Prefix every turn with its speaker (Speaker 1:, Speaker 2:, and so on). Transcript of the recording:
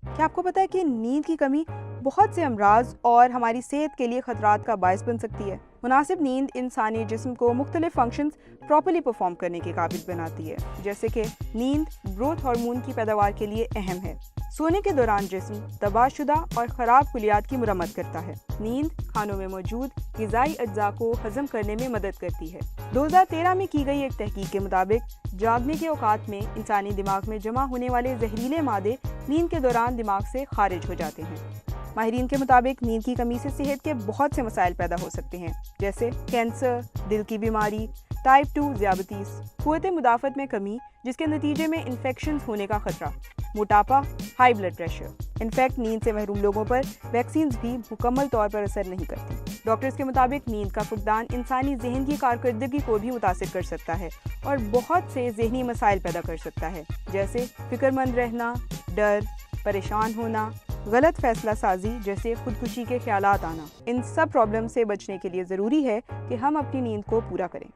Speaker 1: क्या आपको पता है कि नींद की कमी बहुत से अमराज और हमारी सेहत के लिए खतरात का बायस बन सकती है। मुनासिब नींद इंसानी जिस्म को मुख्तलिफ फंक्शंस प्रॉपर्ली परफॉर्म करने के काबिल बनाती है, जैसे कि नींद ग्रोथ हार्मोन की पैदावार के लिए अहम है। सोने के दौरान जिस्म तबाहशुदा और ख़राब कुलियात की मुरम्मत करता है। नींद खानों में मौजूद ग़िज़ाई अज्जा को हज़म करने में मदद करती है। 2013 में की गई एक तहकीक के मुताबिक जागने के औकात में इंसानी दिमाग में जमा होने वाले जहरीले मादे नींद के दौरान दिमाग से खारिज हो जाते हैं। माहिरीन के मुताबिक नींद की कमी से सेहत के बहुत से मसाइल पैदा हो सकते हैं, जैसे कैंसर, दिल की बीमारी, टाइप 2 ज़ियाबतीस, क़ुव्वत मुदाफ़त में कमी जिसके नतीजे में इन्फेक्शन होने का खतरा, मोटापा, हाई ब्लड प्रेशर। इनफैक्ट नींद से महरूम लोगों पर वैक्सीन भी मुकम्मल तौर पर असर नहीं करती। डॉक्टर्स के मुताबिक नींद का फुकदान इंसानी जहन की कारकर्दगी को भी मुतासिर कर सकता है और बहुत से जहनी मसाइल पैदा कर सकता है, जैसे फिक्रमंद रहना, डर, परेशान होना, गलत फैसला साजी जैसे खुदकुशी के ख्यालात आना। इन सब प्रॉब्लम से बचने के लिए ज़रूरी है कि हम अपनी नींद को पूरा करें।